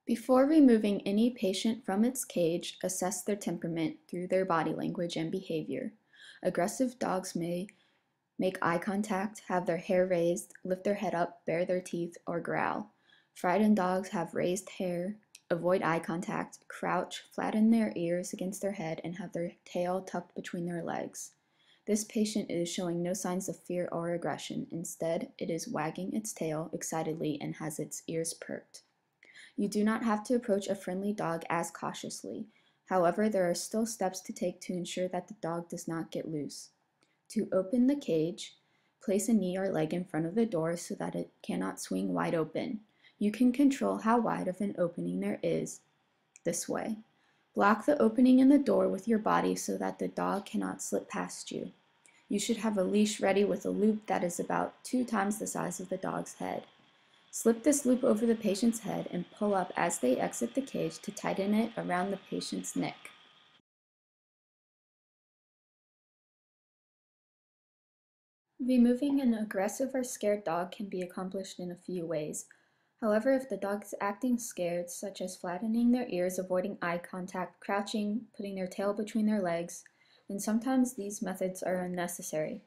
Before removing any patient from its cage, assess their temperament through their body language and behavior. Aggressive dogs may make eye contact, have their hair raised, lift their head up, bare their teeth, or growl. Frightened dogs have raised hair, avoid eye contact, crouch, flatten their ears against their head, and have their tail tucked between their legs. This patient is showing no signs of fear or aggression. Instead, it is wagging its tail excitedly and has its ears perked. You do not have to approach a friendly dog as cautiously. However, there are still steps to take to ensure that the dog does not get loose. To open the cage, place a knee or leg in front of the door so that it cannot swing wide open. You can control how wide of an opening there is this way. Block the opening in the door with your body so that the dog cannot slip past you. You should have a leash ready with a loop that is about 2 times the size of the dog's head. Slip this loop over the patient's head and pull up as they exit the cage to tighten it around the patient's neck. Removing an aggressive or scared dog can be accomplished in a few ways. However, if the dog is acting scared, such as flattening their ears, avoiding eye contact, crouching, putting their tail between their legs, then sometimes these methods are unnecessary.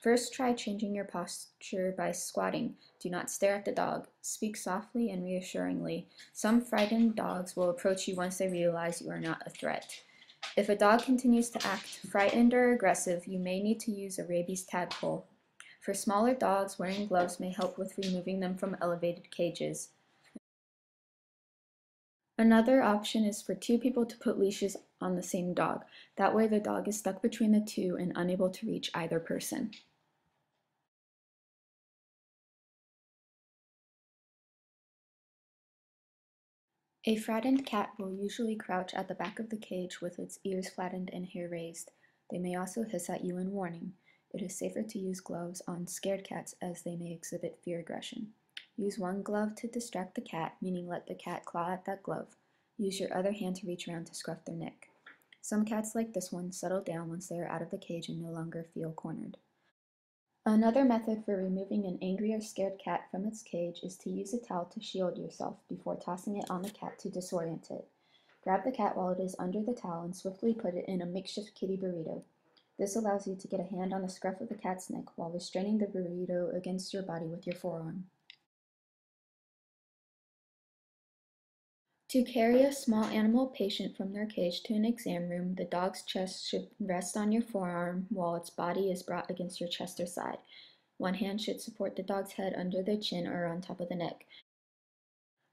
First, try changing your posture by squatting. Do not stare at the dog. Speak softly and reassuringly. Some frightened dogs will approach you once they realize you are not a threat. If a dog continues to act frightened or aggressive, you may need to use a rabies tadpole. For smaller dogs, wearing gloves may help with removing them from elevated cages. Another option is for 2 people to put leashes on the same dog. That way the dog is stuck between the 2 and unable to reach either person. A frightened cat will usually crouch at the back of the cage with its ears flattened and hair raised. They may also hiss at you in warning. It is safer to use gloves on scared cats as they may exhibit fear aggression. Use one glove to distract the cat, meaning let the cat claw at that glove. Use your other hand to reach around to scruff their neck. Some cats like this one settle down once they are out of the cage and no longer feel cornered. Another method for removing an angry or scared cat from its cage is to use a towel to shield yourself before tossing it on the cat to disorient it. Grab the cat while it is under the towel and swiftly put it in a makeshift kitty burrito. This allows you to get a hand on the scruff of the cat's neck while restraining the burrito against your body with your forearm. To carry a small animal patient from their cage to an exam room, the dog's chest should rest on your forearm while its body is brought against your chest or side. One hand should support the dog's head under their chin or on top of the neck.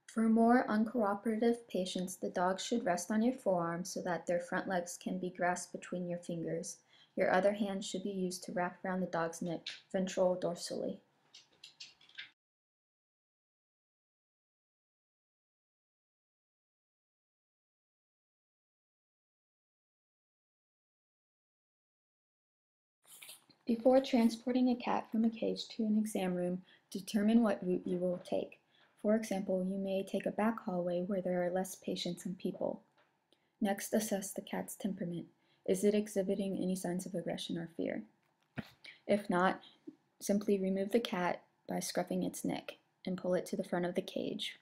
For more uncooperative patients, the dog should rest on your forearm so that their front legs can be grasped between your fingers. Your other hand should be used to wrap around the dog's neck, ventral dorsally. Before transporting a cat from a cage to an exam room, determine what route you will take. For example, you may take a back hallway where there are less patients and people. Next, assess the cat's temperament. Is it exhibiting any signs of aggression or fear? If not, simply remove the cat by scruffing its neck and pull it to the front of the cage.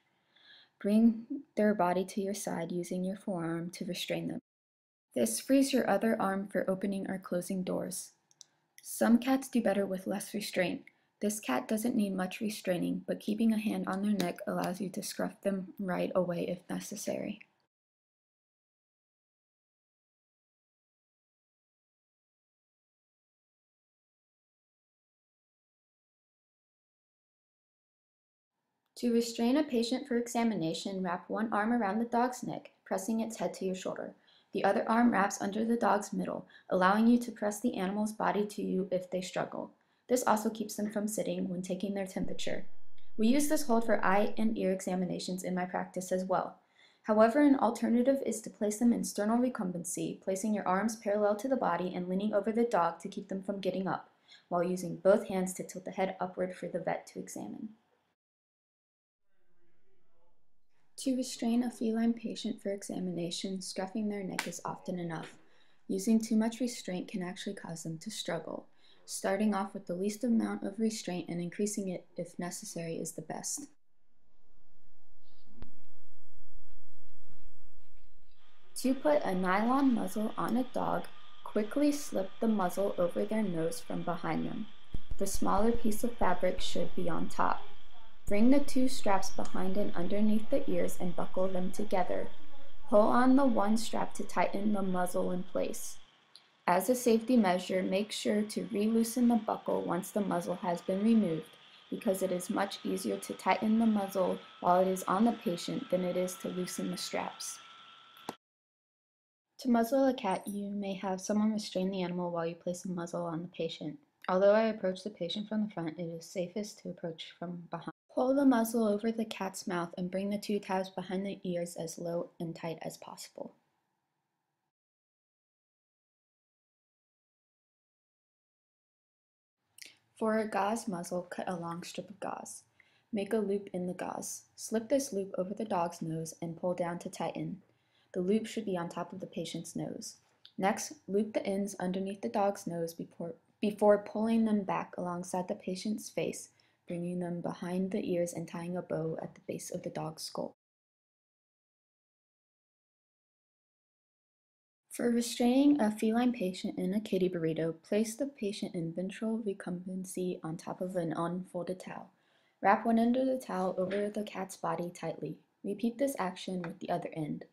Bring their body to your side using your forearm to restrain them. This frees your other arm for opening or closing doors. Some cats do better with less restraint. This cat doesn't need much restraining, but keeping a hand on their neck allows you to scruff them right away if necessary. To restrain a patient for examination, wrap one arm around the dog's neck, pressing its head to your shoulder. The other arm wraps under the dog's middle, allowing you to press the animal's body to you if they struggle. This also keeps them from sitting when taking their temperature. We use this hold for eye and ear examinations in my practice as well. However, an alternative is to place them in sternal recumbency, placing your arms parallel to the body and leaning over the dog to keep them from getting up, while using both hands to tilt the head upward for the vet to examine. To restrain a feline patient for examination, scruffing their neck is often enough. Using too much restraint can actually cause them to struggle. Starting off with the least amount of restraint and increasing it if necessary is the best. To put a nylon muzzle on a dog, quickly slip the muzzle over their nose from behind them. The smaller piece of fabric should be on top. Bring the two straps behind and underneath the ears and buckle them together. Pull on the one strap to tighten the muzzle in place. As a safety measure, make sure to re-loosen the buckle once the muzzle has been removed, because it is much easier to tighten the muzzle while it is on the patient than it is to loosen the straps. To muzzle a cat, you may have someone restrain the animal while you place a muzzle on the patient. Although I approach the patient from the front, it is safest to approach from behind. Pull the muzzle over the cat's mouth and bring the two tabs behind the ears as low and tight as possible. For a gauze muzzle, cut a long strip of gauze. Make a loop in the gauze. Slip this loop over the dog's nose and pull down to tighten. The loop should be on top of the patient's nose. Next, loop the ends underneath the dog's nose before pulling them back alongside the patient's face, bringing them behind the ears and tying a bow at the base of the dog's skull. For restraining a feline patient in a kitty burrito, place the patient in ventral recumbency on top of an unfolded towel. Wrap one end of the towel over the cat's body tightly. Repeat this action with the other end.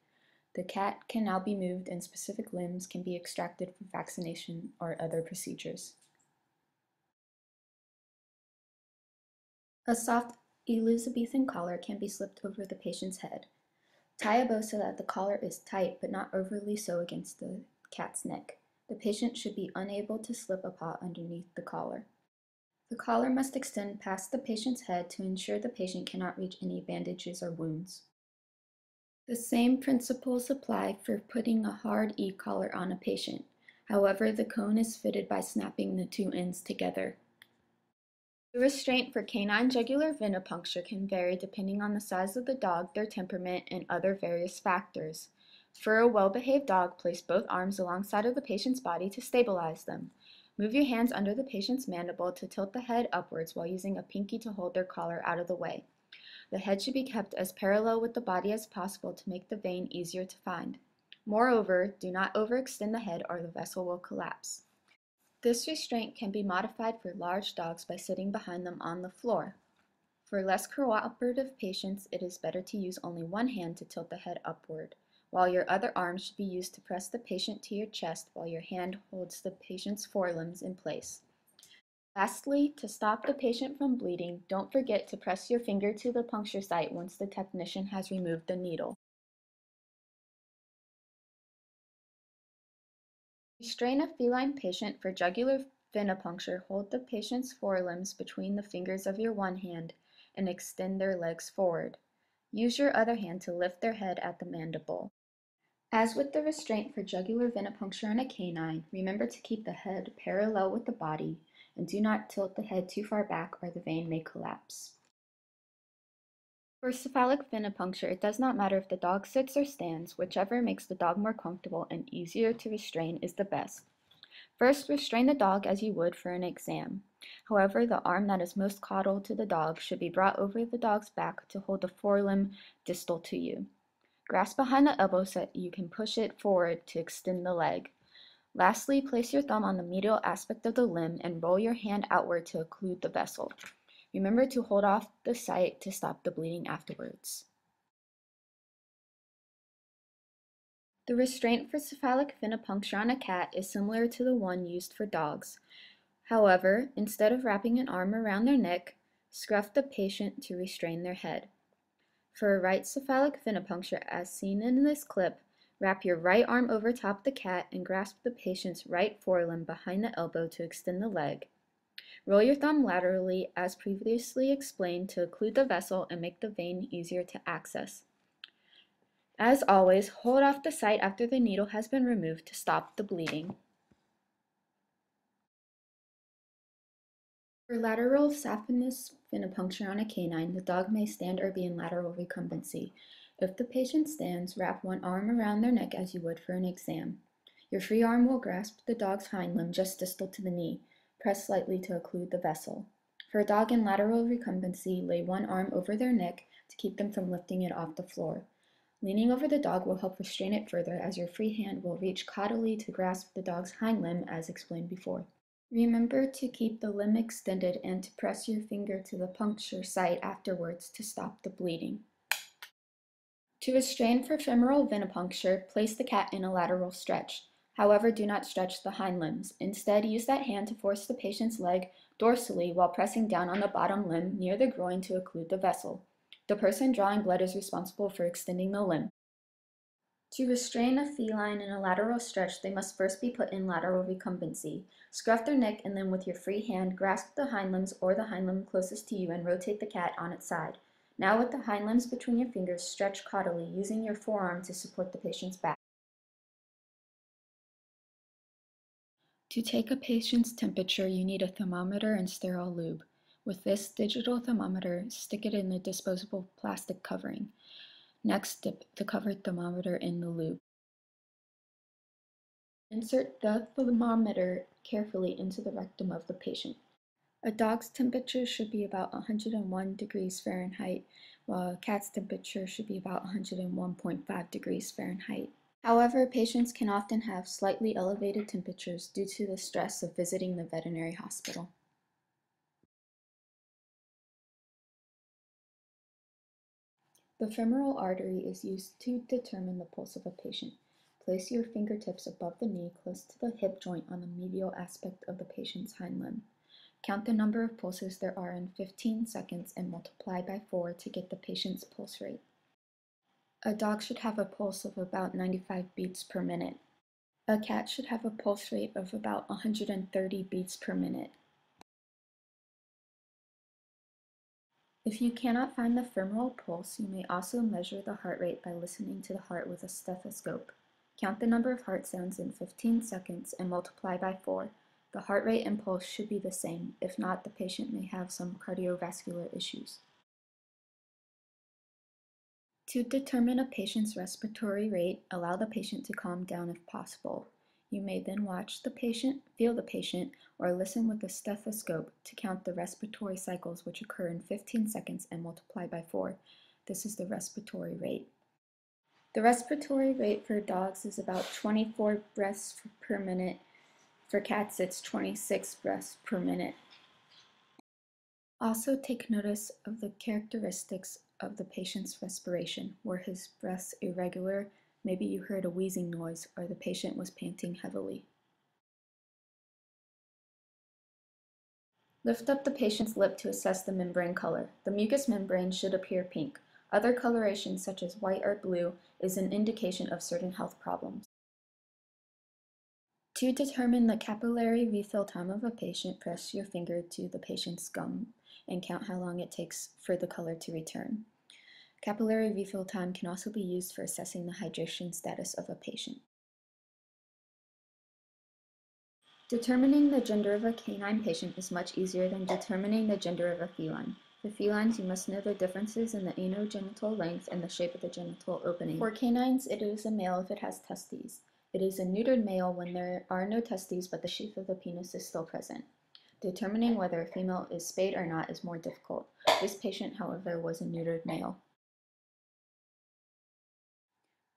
The cat can now be moved and specific limbs can be extracted for vaccination or other procedures. A soft Elizabethan collar can be slipped over the patient's head. Tie a bow so that the collar is tight but not overly so against the cat's neck. The patient should be unable to slip a paw underneath the collar. The collar must extend past the patient's head to ensure the patient cannot reach any bandages or wounds. The same principles apply for putting a hard e-collar on a patient. However, the cone is fitted by snapping the two ends together. The restraint for canine jugular venipuncture can vary depending on the size of the dog, their temperament, and other various factors. For a well-behaved dog, place both arms alongside of the patient's body to stabilize them. Move your hands under the patient's mandible to tilt the head upwards while using a pinky to hold their collar out of the way. The head should be kept as parallel with the body as possible to make the vein easier to find. Moreover, do not overextend the head or the vessel will collapse. This restraint can be modified for large dogs by sitting behind them on the floor. For less cooperative patients, it is better to use only one hand to tilt the head upward, while your other arm should be used to press the patient to your chest while your hand holds the patient's forelimbs in place. Lastly, to stop the patient from bleeding, don't forget to press your finger to the puncture site once the technician has removed the needle. Restrain a feline patient for jugular venipuncture. Hold the patient's forelimbs between the fingers of your one hand and extend their legs forward. Use your other hand to lift their head at the mandible. As with the restraint for jugular venipuncture in a canine, remember to keep the head parallel with the body and do not tilt the head too far back or the vein may collapse. For cephalic venipuncture, it does not matter if the dog sits or stands, whichever makes the dog more comfortable and easier to restrain is the best. First, restrain the dog as you would for an exam. However, the arm that is most caudal to the dog should be brought over the dog's back to hold the forelimb distal to you. Grasp behind the elbow so that you can push it forward to extend the leg. Lastly, place your thumb on the medial aspect of the limb and roll your hand outward to occlude the vessel. Remember to hold off the site to stop the bleeding afterwards. The restraint for cephalic venipuncture on a cat is similar to the one used for dogs. However, instead of wrapping an arm around their neck, scruff the patient to restrain their head. For a right cephalic venipuncture, as seen in this clip, wrap your right arm over top the cat and grasp the patient's right forelimb behind the elbow to extend the leg. Roll your thumb laterally as previously explained to occlude the vessel and make the vein easier to access. As always, hold off the site after the needle has been removed to stop the bleeding. For lateral saphenous venipuncture on a canine, the dog may stand or be in lateral recumbency. If the patient stands, wrap one arm around their neck as you would for an exam. Your free arm will grasp the dog's hind limb just distal to the knee. Press slightly to occlude the vessel. For a dog in lateral recumbency, lay one arm over their neck to keep them from lifting it off the floor. Leaning over the dog will help restrain it further, as your free hand will reach caudally to grasp the dog's hind limb as explained before. Remember to keep the limb extended and to press your finger to the puncture site afterwards to stop the bleeding. To restrain for femoral venipuncture, place the cat in a lateral stretch. However, do not stretch the hind limbs. Instead, use that hand to force the patient's leg dorsally while pressing down on the bottom limb near the groin to occlude the vessel. The person drawing blood is responsible for extending the limb. To restrain a feline in a lateral stretch, they must first be put in lateral recumbency. Scruff their neck and then with your free hand, grasp the hind limbs or the hind limb closest to you and rotate the cat on its side. Now with the hind limbs between your fingers, stretch caudally, using your forearm to support the patient's back. To take a patient's temperature, you need a thermometer and sterile lube. With this digital thermometer, stick it in the disposable plastic covering. Next, dip the covered thermometer in the lube. Insert the thermometer carefully into the rectum of the patient. A dog's temperature should be about 101 degrees Fahrenheit, while a cat's temperature should be about 101.5 degrees Fahrenheit. However, patients can often have slightly elevated temperatures due to the stress of visiting the veterinary hospital. The femoral artery is used to determine the pulse of a patient. Place your fingertips above the knee close to the hip joint on the medial aspect of the patient's hind limb. Count the number of pulses there are in 15 seconds and multiply by 4 to get the patient's pulse rate. A dog should have a pulse of about 95 beats per minute. A cat should have a pulse rate of about 130 beats per minute. If you cannot find the femoral pulse, you may also measure the heart rate by listening to the heart with a stethoscope. Count the number of heart sounds in 15 seconds and multiply by 4. The heart rate and pulse should be the same. If not, the patient may have some cardiovascular issues. To determine a patient's respiratory rate, allow the patient to calm down if possible. You may then watch the patient, feel the patient, or listen with a stethoscope to count the respiratory cycles, which occur in 15 seconds and multiply by 4. This is the respiratory rate. The respiratory rate for dogs is about 24 breaths per minute. For cats, it's 26 breaths per minute. Also take notice of the characteristics of the patient's respiration. Were his breaths irregular? Maybe you heard a wheezing noise, or the patient was panting heavily. Lift up the patient's lip to assess the membrane color. The mucous membrane should appear pink. Other coloration, such as white or blue, is an indication of certain health problems. To determine the capillary refill time of a patient, press your finger to the patient's gum and count how long it takes for the color to return. Capillary refill time can also be used for assessing the hydration status of a patient. Determining the gender of a canine patient is much easier than determining the gender of a feline. For felines, you must know the differences in the anogenital length and the shape of the genital opening. For canines, it is a male if it has testes. It is a neutered male when there are no testes but the sheath of the penis is still present. Determining whether a female is spayed or not is more difficult. This patient, however, was a neutered male.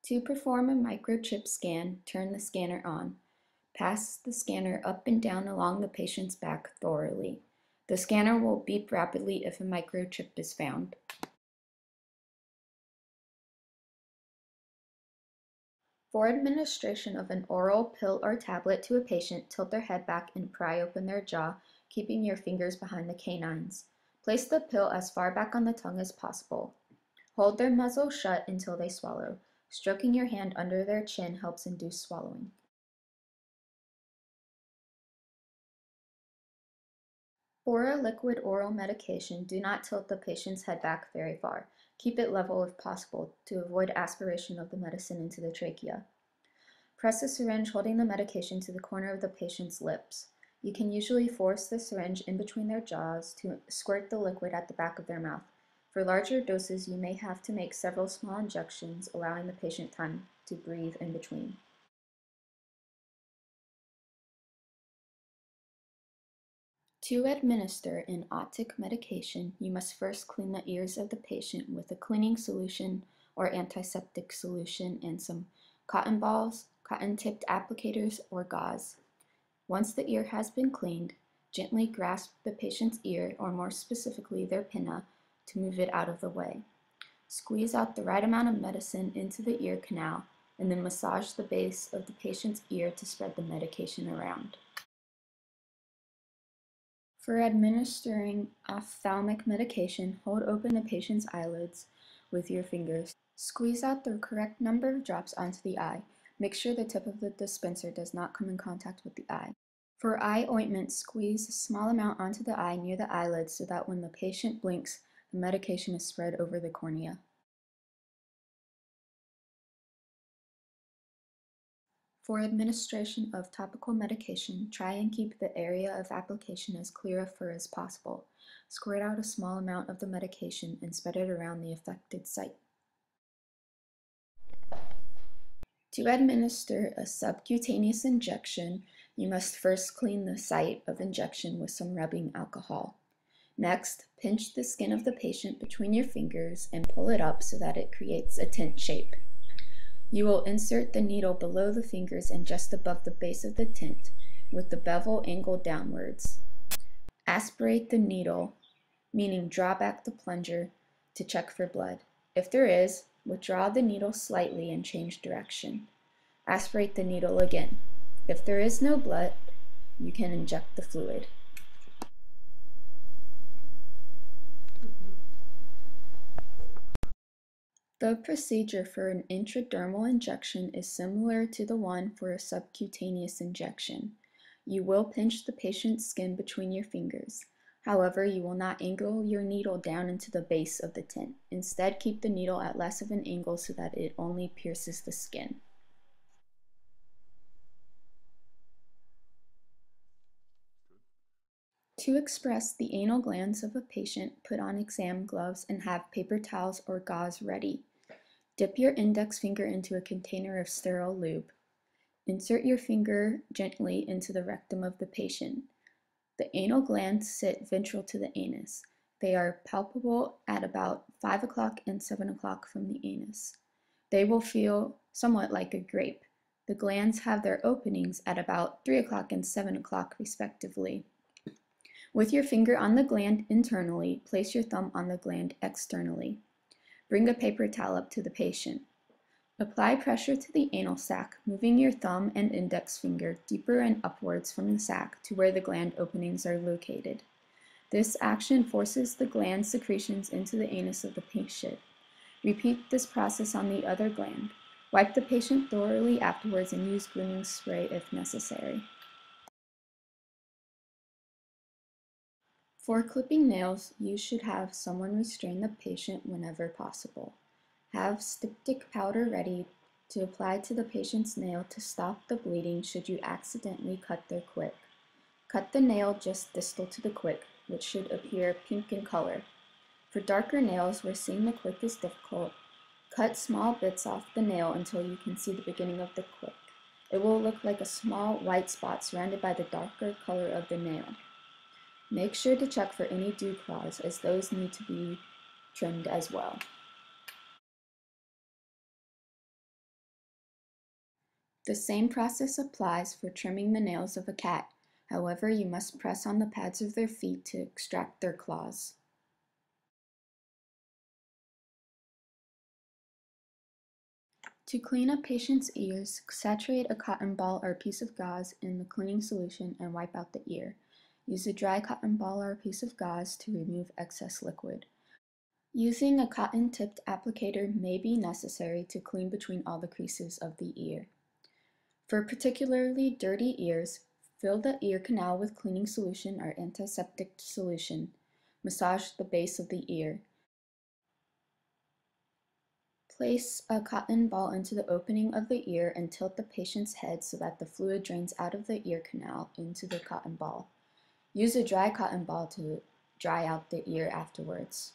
To perform a microchip scan, turn the scanner on. Pass the scanner up and down along the patient's back thoroughly. The scanner will beep rapidly if a microchip is found. For administration of an oral pill or tablet to a patient, tilt their head back and pry open their jaw, keeping your fingers behind the canines. Place the pill as far back on the tongue as possible. Hold their muzzle shut until they swallow. Stroking your hand under their chin helps induce swallowing. For a liquid oral medication, do not tilt the patient's head back very far. Keep it level if possible to avoid aspiration of the medicine into the trachea. Press a syringe holding the medication to the corner of the patient's lips. You can usually force the syringe in between their jaws to squirt the liquid at the back of their mouth. For larger doses, you may have to make several small injections, allowing the patient time to breathe in between. To administer an otic medication, you must first clean the ears of the patient with a cleaning solution or antiseptic solution and some cotton balls, cotton-tipped applicators, or gauze. Once the ear has been cleaned, gently grasp the patient's ear, or more specifically their pinna, to move it out of the way. Squeeze out the right amount of medicine into the ear canal, and then massage the base of the patient's ear to spread the medication around. For administering ophthalmic medication, hold open the patient's eyelids with your fingers. Squeeze out the correct number of drops onto the eye. Make sure the tip of the dispenser does not come in contact with the eye. For eye ointment, squeeze a small amount onto the eye near the eyelid so that when the patient blinks, the medication is spread over the cornea. For administration of topical medication, try and keep the area of application as clear of fur as possible. Squirt out a small amount of the medication and spread it around the affected site. To administer a subcutaneous injection, you must first clean the site of injection with some rubbing alcohol. Next, pinch the skin of the patient between your fingers and pull it up so that it creates a tent shape. You will insert the needle below the fingers and just above the base of the tent, with the bevel angled downwards. Aspirate the needle, meaning draw back the plunger, to check for blood. If there is, withdraw the needle slightly and change direction. Aspirate the needle again. If there is no blood, you can inject the fluid. The procedure for an intradermal injection is similar to the one for a subcutaneous injection. You will pinch the patient's skin between your fingers. However, you will not angle your needle down into the base of the tent. Instead, keep the needle at less of an angle so that it only pierces the skin. To express the anal glands of a patient, put on exam gloves and have paper towels or gauze ready. Dip your index finger into a container of sterile lube. Insert your finger gently into the rectum of the patient. The anal glands sit ventral to the anus. They are palpable at about 5 o'clock and 7 o'clock from the anus. They will feel somewhat like a grape. The glands have their openings at about 3 o'clock and 7 o'clock respectively. With your finger on the gland internally, place your thumb on the gland externally. Bring a paper towel up to the patient. Apply pressure to the anal sac, moving your thumb and index finger deeper and upwards from the sac to where the gland openings are located. This action forces the gland secretions into the anus of the patient. Repeat this process on the other gland. Wipe the patient thoroughly afterwards and use grooming spray if necessary. For clipping nails, you should have someone restrain the patient whenever possible. Have styptic powder ready to apply to the patient's nail to stop the bleeding should you accidentally cut their quick. Cut the nail just distal to the quick, which should appear pink in color. For darker nails where seeing the quick is difficult, cut small bits off the nail until you can see the beginning of the quick. It will look like a small white spot surrounded by the darker color of the nail. Make sure to check for any dew claws, as those need to be trimmed as well. The same process applies for trimming the nails of a cat. However, you must press on the pads of their feet to extract their claws. To clean a patient's ears, saturate a cotton ball or a piece of gauze in the cleaning solution and wipe out the ear. Use a dry cotton ball or a piece of gauze to remove excess liquid. Using a cotton-tipped applicator may be necessary to clean between all the creases of the ear. For particularly dirty ears, fill the ear canal with cleaning solution or antiseptic solution. Massage the base of the ear. Place a cotton ball into the opening of the ear and tilt the patient's head so that the fluid drains out of the ear canal into the cotton ball. Use a dry cotton ball to dry out the ear afterwards.